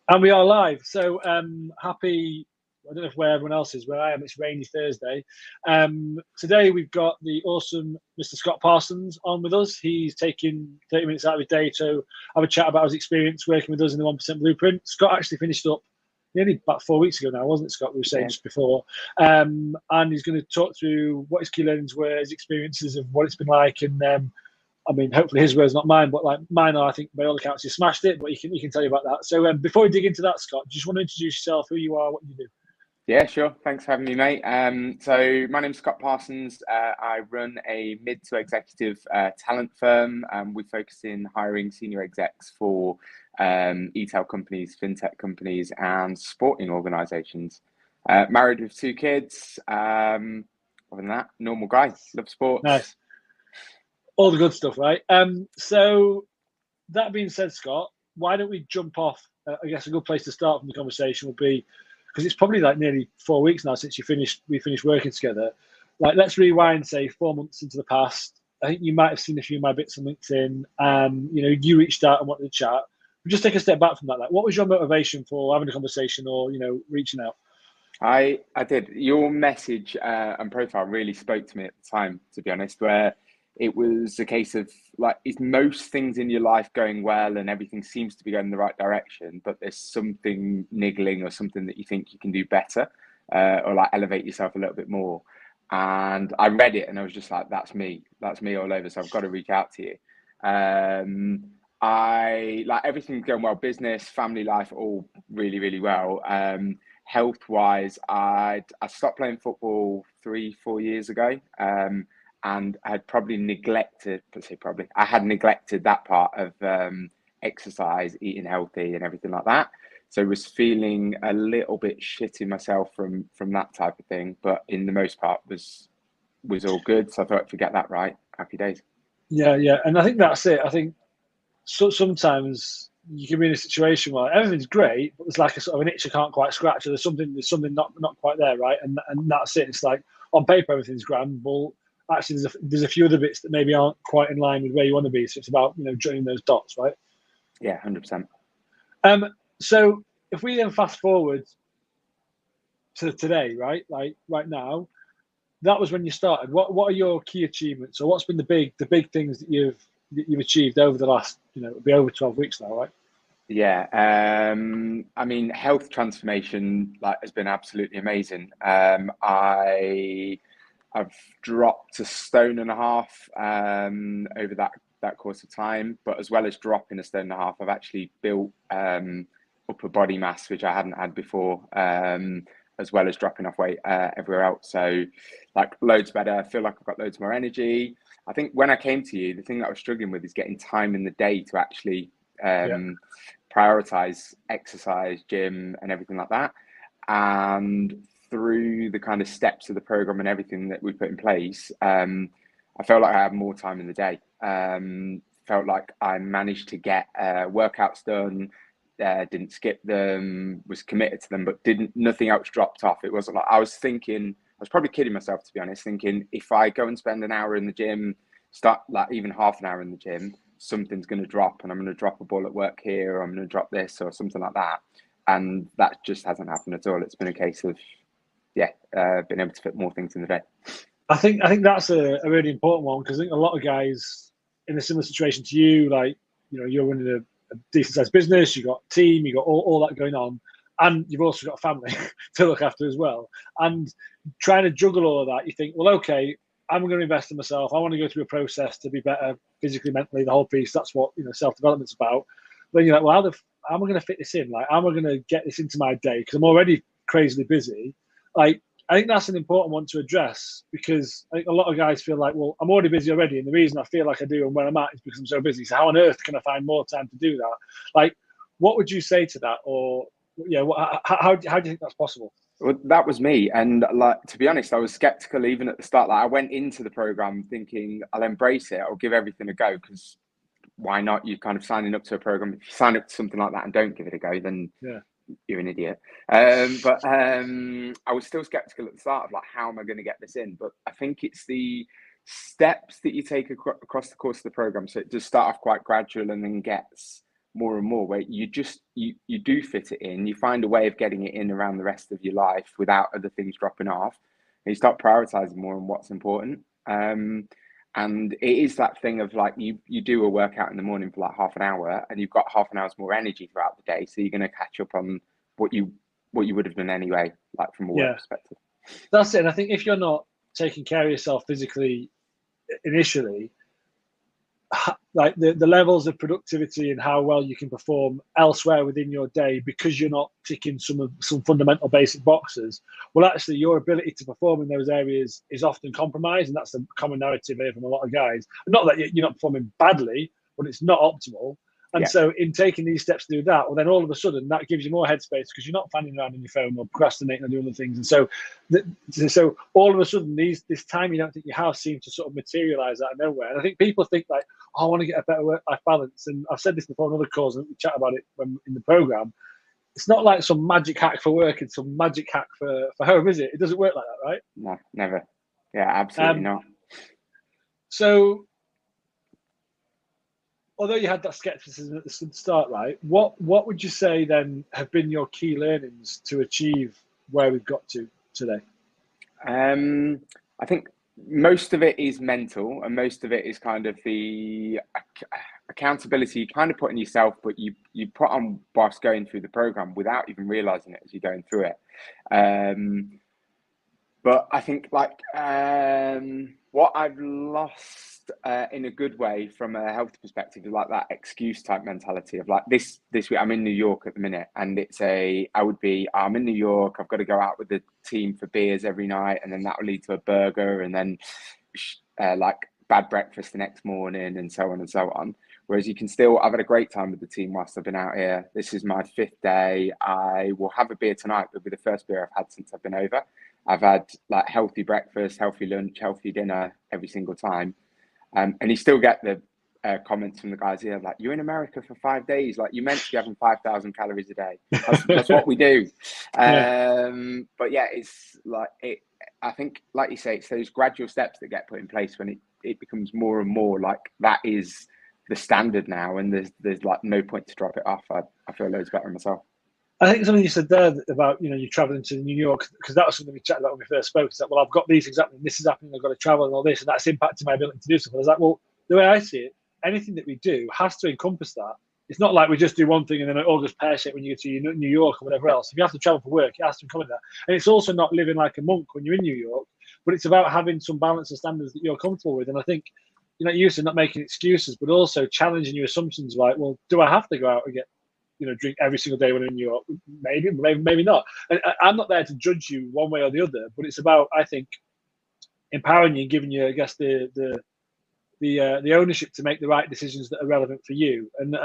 And we are live. So happy. I don't know where everyone else is. Where I am, it's rainy Thursday. Today we've got the awesome Mr. Scott Parsons on with us. He's taking 30 minutes out of his day to have a chat about his experience working with us in the 1% Blueprint. Scott actually finished up nearly about 4 weeks ago now, wasn't it, Scott? We were saying just before. And he's going to talk through what his key learnings were, his experiences of what it's been like, and I mean, hopefully his words, not mine, but like mine are, I think, by all accounts, you smashed it, but he can tell you about that. So before we dig into that, Scott, just want to introduce yourself, who you are, what you do. Yeah, sure. Thanks for having me, mate. So my name's Scott Parsons. I run a mid to executive talent firm. We focus in hiring senior execs for e-tail companies, fintech companies, and sporting organisations. Married with 2 kids. Other than that, normal guy. Love sports. Nice. All the good stuff, right? So that being said, Scott, why don't we jump off? I guess a good place to start from the conversation would be, because it's probably like nearly 4 weeks now since we finished working together. Like, let's rewind, say, 4 months into the past. I think you might have seen a few of my bits on LinkedIn. You reached out and wanted to chat. But just take a step back from that. Like, what was your motivation for having a conversation or reaching out? I did. Your message and profile really spoke to me at the time, to be honest, where it was a case of, like, is most things in your life going well and everything seems to be going in the right direction, but there's something niggling or something that you think you can do better or like elevate yourself a little bit more. And I read it and I was just like, that's me all over. So I've got to reach out to you. I like everything's going well, business, family life, all really, really well. Health wise, I stopped playing football 3-4 years ago. And I had probably neglected, I had neglected that part of exercise, eating healthy and everything like that. So I was feeling a little bit shitty myself from that type of thing, but in the most part was all good. So I thought, forget that, right? Happy days. Yeah. And I think that's it. I think sometimes you can be in a situation where everything's great, but there's like a sort of an itch you can't quite scratch, or there's something not quite there, right? And that's it. It's like on paper everything's grand, but actually there's a few other bits that maybe aren't quite in line with where you want to be. So it's about joining those dots, right? Yeah, 100%. So if we then fast forward to today, right? Like right now, that was when you started. What are your key achievements, or what's been the big things that you've achieved over the last, it'll be over 12 weeks now, right? Yeah, I mean, health transformation has been absolutely amazing. I've dropped 1.5 stone over that course of time, but as well as dropping 1.5 stone, I've actually built upper body mass, which I hadn't had before, as well as dropping off weight everywhere else. So loads better. I feel like I've got loads more energy. I think when I came to you, the thing that I was struggling with is getting time in the day to actually prioritize exercise, gym, and everything like that. And through the kind of steps of the program and everything that we put in place, I felt like I had more time in the day. Felt like I managed to get workouts done, didn't skip them, was committed to them, but nothing else dropped off. It wasn't like I was probably kidding myself, to be honest, thinking if I go and spend an hour in the gym, start like even half an hour in the gym, something's going to drop, and I'm going to drop a ball at work here, or I'm going to drop this or something like that. And that just hasn't happened at all. It's been a case of being able to fit more things in the day. I think that's a really important one, because I think a lot of guys in a similar situation to you, like, you're running a decent sized business, you got a team, you got all that going on, and you've also got a family to look after as well. And trying to juggle all of that, you think, well, okay, I'm going to invest in myself. I want to go through a process to be better physically, mentally, the whole piece. That's what self-development's about. Then you're like, well, how am I going to fit this in? Like, how am I going to get this into my day? Because I'm already crazily busy. Like, I think that's an important one to address, because I think a lot of guys feel like, well, I'm already busy already, and the reason I feel like I do and where I'm at is because I'm so busy. So how on earth can I find more time to do that? Like, what would you say to that? Or how do you think that's possible? Well, that was me. And to be honest, I was skeptical even at the start. I went into the program thinking I'll embrace it. I'll give everything a go, because why not? You're kind of signing up to a program. If you sign up to something like that and don't give it a go, then you're an idiot. But I was still skeptical at the start of how am I going to get this in? But I think it's the steps that you take across the course of the program. So it does start off quite gradual and then gets more and more, where you do fit it in. You find a way of getting it in around the rest of your life without other things dropping off, and you start prioritizing more on what's important. And it is that thing of like you do a workout in the morning for like half an hour, and you've got half an hour's more energy throughout the day, so you're going to catch up on what you would have done anyway, like from a work perspective. That's it. And I think if you're not taking care of yourself physically initially, like the levels of productivity and how well you can perform elsewhere within your day, because you're not ticking some fundamental basic boxes, well, actually your ability to perform in those areas is often compromised. And that's the common narrative here from a lot of guys. Not that you're not performing badly, but it's not optimal. And so in taking these steps to do that, well, then all of a sudden that gives you more headspace because you're not fanning around on your phone or procrastinating or doing other things. And so all of a sudden this time you don't think you have seems to sort of materialize out of nowhere. And I think people think like, oh, I want to get a better work-life balance. And I've said this before on other calls, and we chat about it in the program. It's not like some magic hack for work and some magic hack for home, is it? It doesn't work like that, right? No, never. Yeah, absolutely not. So although you had that skepticism at the start, right? What would you say then have been your key learnings to achieve where we've got to today? I think most of it is mental, and most of it is kind of the accountability you kind of put on yourself, but you put on whilst going through the program without even realizing it as you're going through it. But I think like what I've lost in a good way from a health perspective is like that excuse type mentality of like this week I'm in New York at the minute, and I'm in New York, I've got to go out with the team for beers every night, and then that will lead to a burger, and then like bad breakfast the next morning, and so on and so on. Whereas I've had a great time with the team whilst I've been out here. This is my 5th day. I will have a beer tonight. It'll be the first beer I've had since I've been over. I've had like healthy breakfast, healthy lunch, healthy dinner every single time. And you still get the comments from the guys here like, you're in America for 5 days. Like, you're meant to be having 5,000 calories a day. That's what we do. But yeah, it's like, I think, like you say, it's those gradual steps that get put in place when it becomes more and more like that is the standard now. And there's like no point to drop it off. I feel loads better myself. I think something you said there about, you traveling to New York, because that was something we chatted about when we first spoke, is that, well, I've got these exactly, this is happening, I've got to travel and all this, and that's impacting my ability to do stuff. I was like, well, the way I see it, anything that we do has to encompass that. It's not like we just do one thing and then it all goes pear-shaped when you go to New York or whatever else. If you have to travel for work, it has to encompass that. And it's also not living like a monk when you're in New York, but it's about having some balance and standards that you're comfortable with. And I think, you said not making excuses, but also challenging your assumptions like, well, do I have to go out and get drink every single day when I'm in New York? Maybe not. And I'm not there to judge you one way or the other, but it's about, I think, empowering you and giving you, I guess, the ownership to make the right decisions that are relevant for you. And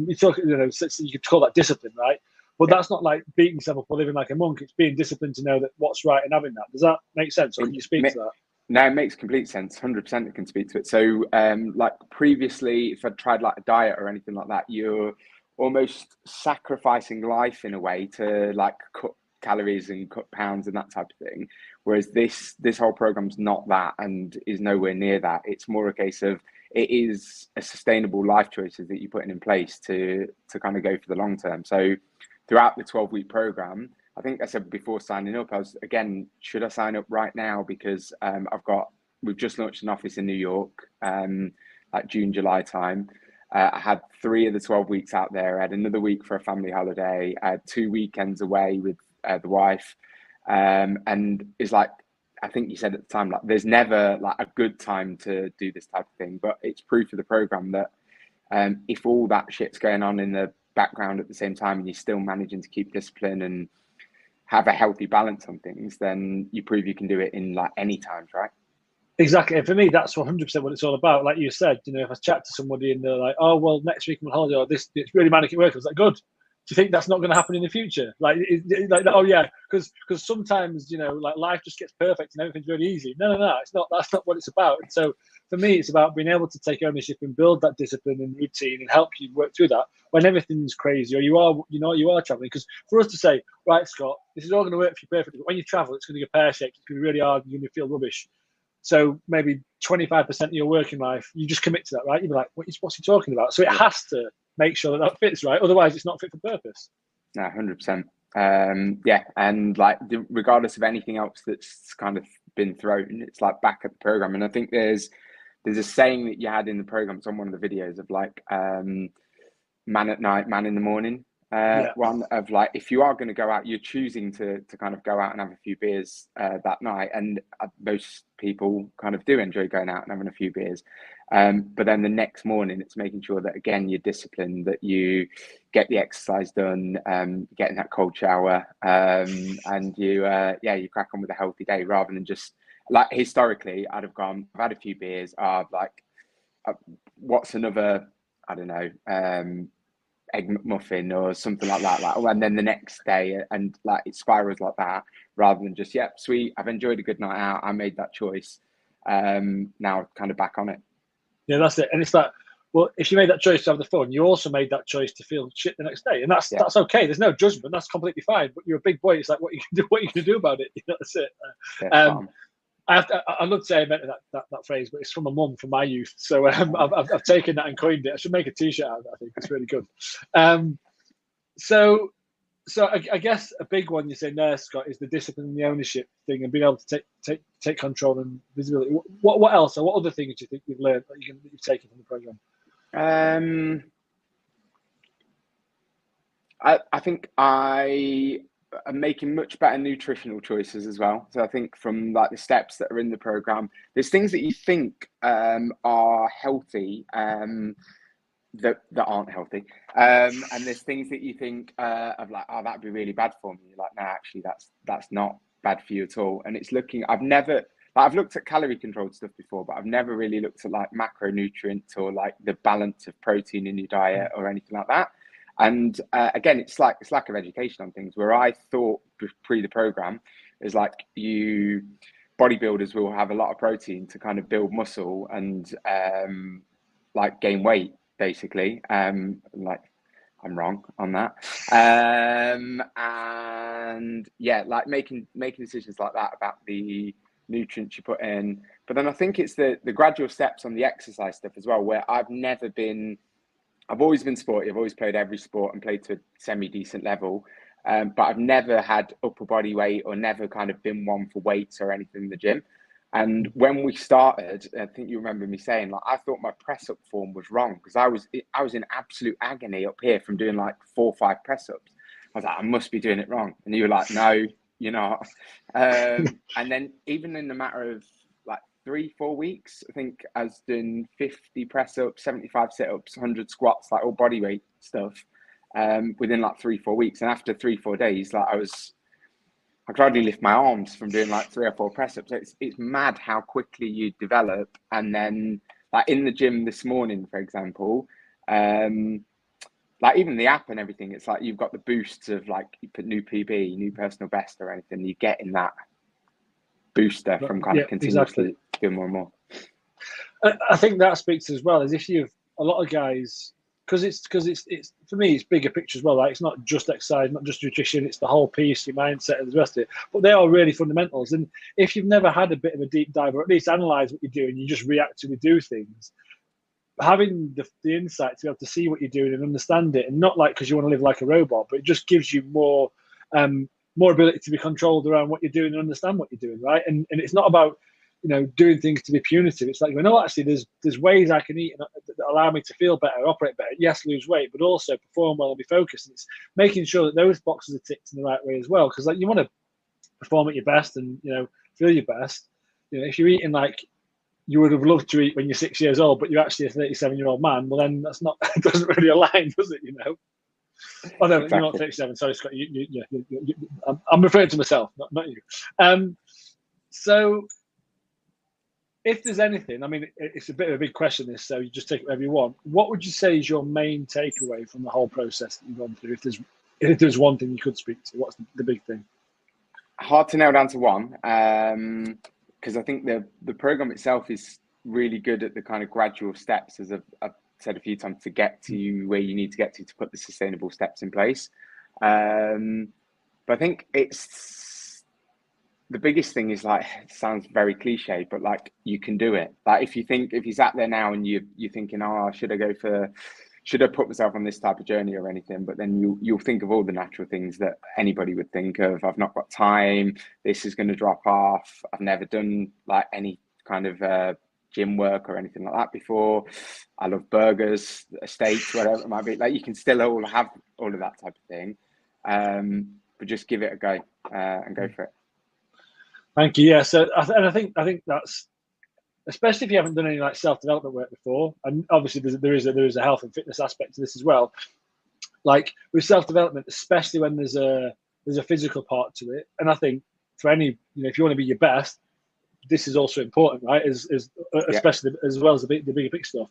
you talk, you could call that discipline, right? But that's not like beating yourself up or living like a monk. It's being disciplined to know that what's right and having that. Does that make sense? Or can you speak to that? No, it makes complete sense. 100% it can speak to it. So, like previously, if I'd tried like a diet or anything like that, you're almost sacrificing life in a way to like cut calories and cut pounds and that type of thing. Whereas this whole program's not that and is nowhere near that. It's more a case of it is a sustainable life choices that you're putting in place to kind of go for the long term. So throughout the 12-week program, I think I said before signing up, I was again, should I sign up right now? Because we've just launched an office in New York, like June, July time. I had 3 of the 12 weeks out there. I had another week for a family holiday. I had 2 weekends away with the wife. And it's like, I think you said at the time, like there's never like a good time to do this type of thing, but it's proof of the program that if all that shit's going on in the background at the same time and you're still managing to keep discipline and have a healthy balance on things, then you prove you can do it in like any times, right? Exactly. And for me, that's 100% what it's all about. Like you said, if I chat to somebody and they're like, oh, well, next week I'm on holiday, or it's really manic at work. I was like, good. Do you think that's not going to happen in the future? Like oh yeah, because sometimes, like life just gets perfect and everything's really easy. No, it's not. That's not what it's about. And so for me, it's about being able to take ownership and build that discipline and routine and help you work through that when everything's crazy or you are traveling. Because for us to say, right, Scott, this is all going to work for you perfectly, but when you travel, it's going to get pear-shaped. It's going to be really hard. You're going to feel rubbish. So maybe 25% of your working life, you just commit to that, right? You'll be like, what's he talking about? So it has to make sure that fits right. Otherwise, it's not fit for purpose. No, 100%. Yeah, and like regardless of anything else that's kind of been thrown, it's like back at the program. And I think there's a saying that you had in the program, it's on one of the videos, of like man at night, man in the morning. One of like, if you are going to go out, you're choosing to kind of go out and have a few beers that night, and most people kind of do enjoy going out and having a few beers, but then the next morning it's making sure that again you're disciplined, that you get the exercise done, getting that cold shower, and you crack on with a healthy day, rather than just like historically I've had a few beers, what's another, I don't know, egg McMuffin or something like that, and then the next day, and like it spirals like that, rather than just, yep, sweet, I've enjoyed a good night out, I made that choice, now kind of back on it. Yeah, that's it. And it's that, well, if you made that choice to have the fun, you also made that choice to feel shit the next day, and that's okay. There's no judgment. That's completely fine. But you're a big boy. It's like, what you can do about it. You know, that's it. I'd love to say I invented that phrase, but it's from my mum from my youth. So I've taken that and coined it. I should make a T-shirt out of it. I think it's really good. So I guess a big one you say there, Scott, is the discipline and the ownership thing, and being able to take control and visibility. What else, or what other things do you think you've learned that you've taken from the program? I think I am making much better nutritional choices as well. So I think from like the steps that are in the program, there's things that you think are healthy that aren't healthy, and there's things that you think of like, oh, that'd be really bad for me. You're like, no, actually that's not bad for you at all. And it's I've looked at calorie controlled stuff before, but I've never really looked at like macronutrients or like the balance of protein in your diet or anything like that. And again, it's lack of education on things, where I thought pre the program is like, bodybuilders will have a lot of protein to kind of build muscle and like gain weight, basically. Like, I'm wrong on that. And yeah, like making decisions like that about the nutrients you put in. But then I think it's the gradual steps on the exercise stuff as well, where I've always been sporty. I've always played every sport and played to a semi-decent level. But I've never had upper body weight, or never kind of been one for weights or anything in the gym. And when we started, I think you remember me saying, like, I thought my press up form was wrong, because I was in absolute agony up here from doing like 4 or 5 press ups. I was like, I must be doing it wrong. And you were like, no, you're not. And then even in the matter of like 3-4 weeks, I think I was doing 50 press ups, 75 sit ups, 100 squats, like all body weight stuff, within like 3-4 weeks. And after 3-4 days, like I could hardly lift my arms from doing like 3 or 4 press ups. It's mad how quickly you develop. And then like in the gym this morning, for example, like even the app and everything, it's like you've got the boosts of like, you put new PB, new personal best or anything, you get in that booster from kind of continuously doing more and more. I think that speaks as well, as if you've a lot of guys, because it's for me, it's bigger picture as well. Like, it's not just exercise, not just nutrition, it's the whole piece, your mindset and the rest of it. But they are really fundamentals. And if you've never had a bit of a deep dive, or at least analyze what you're doing, you just reactively do things. Having the insight to be able to see what you're doing and understand it, and not like because you want to live like a robot, but it just gives you more ability to be controlled around what you're doing and understand what you're doing, right? And it's not about, you know, doing things to be punitive. It's like, you know, actually there's ways I can eat that allow me to feel better, operate better, yes, lose weight, but also perform well and be focused. And it's making sure that those boxes are ticked in the right way as well, because like, you want to perform at your best and, you know, feel your best. You know, if you're eating like you would have loved to eat when you're 6 years old, but you're actually a 37-year-old man, well, then that's not, it doesn't really align, does it, you know? Oh, no, exactly. You're not 37. Sorry, Scott. I'm referring to myself, not you. So if there's anything, I mean, it's a bit of a big question, this, so you just take it whatever you want. What would you say is your main takeaway from the whole process that you've gone through? If there's one thing you could speak to, what's the big thing? Hard to nail down to one, because I think the program itself is really good at the kind of gradual steps, as I've said a few times, to get to where you need to get to put the sustainable steps in place. But I think it's the biggest thing is, like, it sounds very cliche, but like, you can do it. Like, if you sat there now and you're thinking, oh, should I go for should I put myself on this type of journey or anything? But then you'll think of all the natural things that anybody would think of. I've not got time. This is going to drop off. I've never done like any kind of gym work or anything like that before. I love burgers, steaks, whatever it might be. Like, you can still all have all of that type of thing, but just give it a go and go for it. Thank you. Yeah. So, I think that's, especially if you haven't done any like self-development work before, and obviously there is a health and fitness aspect to this as well. Like with self-development, especially when there's a physical part to it, and I think for any, if you want to be your best, this is also important, right? Especially as well as the big stuff.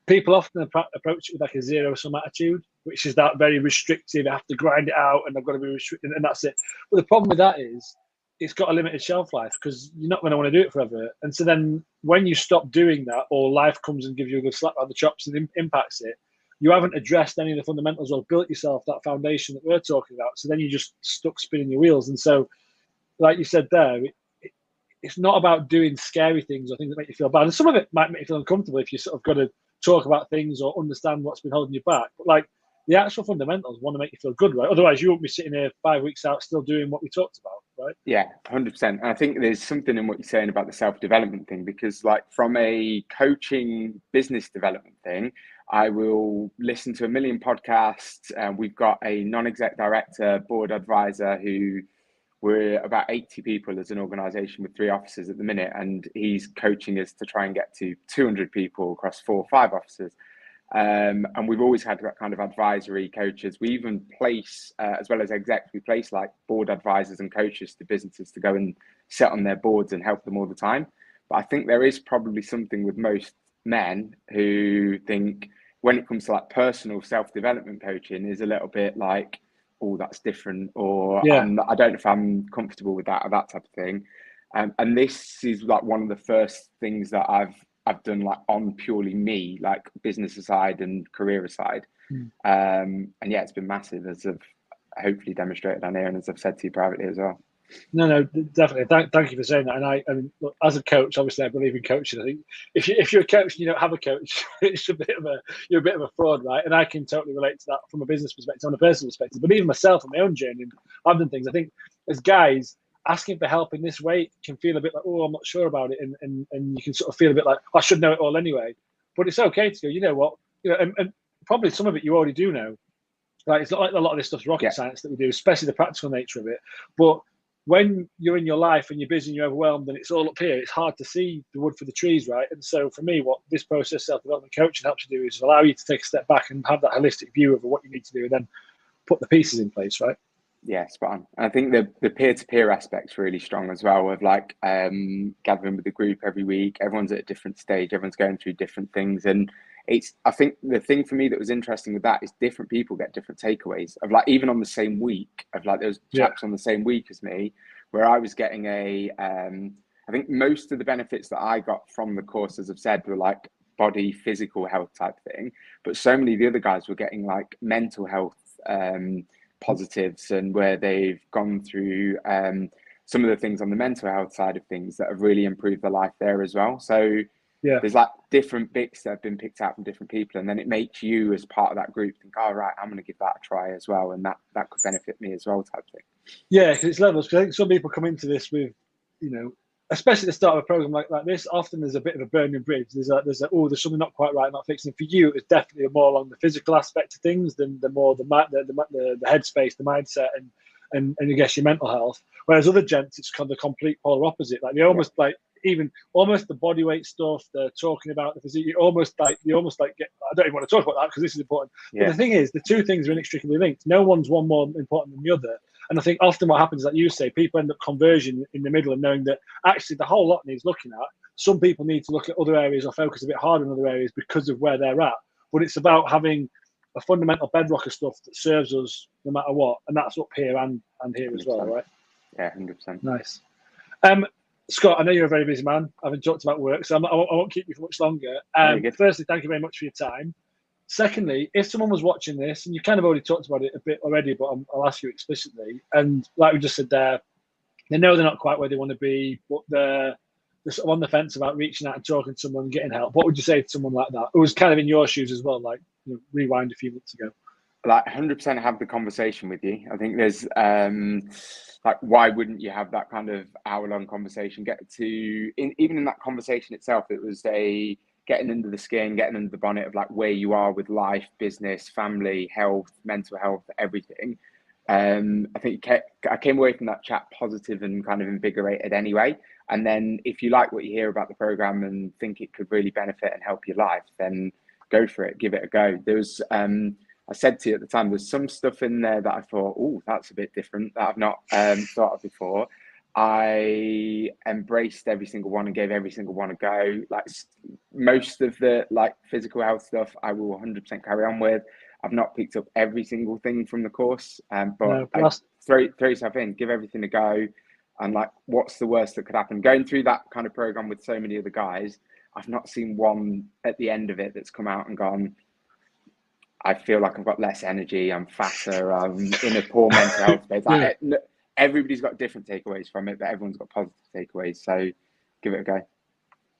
People often approach it with like a zero-sum attitude, which is that very restrictive. I have to grind it out, and I've got to be restricted, and that's it. But the problem with that is, it's got a limited shelf life, because you're not going to want to do it forever. And so then when you stop doing that, or life comes and gives you a good slap on the chops and impacts it, you haven't addressed any of the fundamentals or built yourself that foundation that we're talking about. So then you're just stuck spinning your wheels. And so, like you said there, it's not about doing scary things or things that make you feel bad. And some of it might make you feel uncomfortable if you sort of got to talk about things or understand what's been holding you back. But like, the actual fundamentals want to make you feel good, right? Otherwise, you won't be sitting here 5 weeks out still doing what we talked about, right? Yeah, 100%. And I think there's something in what you're saying about the self-development thing, because like from a coaching business development thing, I will listen to a million podcasts. We've got a non-exec director, board advisor, who we're about 80 people as an organization with 3 offices at the minute. And he's coaching us to try and get to 200 people across 4 or 5 offices. And we've always had that kind of advisory coaches. We even place, as well as execs, we place like board advisors and coaches to businesses to go and sit on their boards and help them all the time. But I think there is probably something with most men who think when it comes to like personal self-development coaching is a little bit like, oh, that's different, or I don't know if I'm comfortable with that, or that type of thing. And this is like one of the first things that I've done like on purely me, like business aside and career aside. And yeah, it's been massive, as I've hopefully demonstrated on here, and as I've said to you privately as well. No, definitely. Thank you for saying that. And I mean, look, as a coach, obviously, I believe in coaching. I think if you're a coach and you don't have a coach, you're a bit of a fraud, right? And I can totally relate to that from a business perspective, on a personal perspective. But even myself on my own journey, I've done things. I think as guys, asking for help in this way can feel a bit like, oh, I'm not sure about it, and you can sort of feel a bit like, I should know it all anyway. But it's okay to go, you know what, and probably some of it you already do know. Like, it's not like a lot of this stuff's rocket science that we do, especially the practical nature of it. But when you're in your life and you're busy and you're overwhelmed and it's all up here, it's hard to see the wood for the trees, right? And so for me, what this process, self-development coaching, helps you do is allow you to take a step back and have that holistic view of what you need to do, and then put the pieces in place, right? Yeah, spot on. I think the peer-to-peer aspect's really strong as well, of like gathering with the group every week. Everyone's at a different stage, everyone's going through different things. And I think the thing for me that was interesting with that is different people get different takeaways of like, even on the same week, of like those chaps on the same week as me, where I was getting I think most of the benefits that I got from the course, as I've said, were like body, physical health type thing. But so many of the other guys were getting like mental health positives, and where they've gone through some of the things on the mental health side of things that have really improved their life there as well. So there's like different bits that have been picked out from different people, and then it makes you as part of that group think, oh right, I'm going to give that a try as well, and that could benefit me as well, type thing. Yeah, because it's levels. Because I think some people come into this with, especially at the start of a program like this, often there's a bit of a burning bridge. There's something not quite right, not fixing. For you, it's definitely more along the physical aspect of things than the headspace, the mindset, and I guess your mental health. Whereas other gents, it's kind of the complete polar opposite. Like they almost like even almost the body weight stuff. They're talking about the physique. You almost get. I don't even want to talk about that because this is important. But the thing is, the two things are inextricably linked. No one's one more important than the other. And I think often what happens is, like you say, people end up converging in the middle and knowing that actually the whole lot needs looking at. Some people need to look at other areas or focus a bit harder in other areas because of where they're at. But it's about having a fundamental bedrock of stuff that serves us no matter what. And that's up here and here 100%. As well, right? Yeah, 100%. Nice. Scott, I know you're a very busy man. I haven't talked about work, so I won't keep you for much longer. Firstly, thank you very much for your time. Secondly, if someone was watching this, and you kind of already talked about it a bit already, but I'll ask you explicitly, and like we just said there, they know they're not quite where they want to be, but they're sort of on the fence about reaching out and talking to someone and getting help. What would you say to someone like that, who was kind of in your shoes as well? Like, rewind a few months ago. Like 100% have the conversation with you. I think there's like, why wouldn't you have that kind of hour-long conversation? Even in that conversation itself, it was a getting under the skin, getting under the bonnet of like where you are with life, business, family, health, mental health, everything. I think I came away from that chat positive and kind of invigorated anyway. And then if you like what you hear about the program and think it could really benefit and help your life, then go for it, give it a go. There was I said to you at the time, there's some stuff in there that I thought, oh, that's a bit different, that I've not thought of before. I embraced every single one and gave every single one a go. Like most of the like physical health stuff, I will 100% carry on with. I've not picked up every single thing from the course, but throw yourself in, give everything a go. And like, what's the worst that could happen? Going through that kind of program with so many other guys, I've not seen one at the end of it that's come out and gone, I feel like I've got less energy, I'm fatter, I'm in a poor mental health space. Like, everybody's got different takeaways from it, but everyone's got positive takeaways. So give it a go.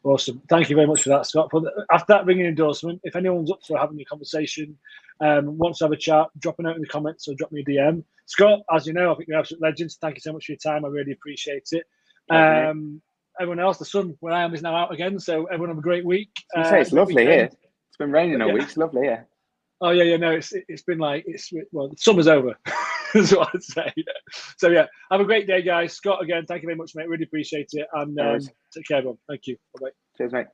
Awesome. Thank you very much for that, Scott. After that ringing endorsement, if anyone's up for having a conversation, wants to have a chat, drop a note in the comments or drop me a DM. Scott, as you know, I think you're absolute legends. Thank you so much for your time. I really appreciate it. Everyone else, the sun where I am is now out again, so everyone have a great week. It's lovely here. It's been raining all week. It's lovely here. Oh yeah, no, it's been like the summer's over. That's what I'd say. So yeah, have a great day, guys. Scott, again, thank you very much, mate. Really appreciate it, and take care, everyone. Thank you. Bye bye. Cheers, mate.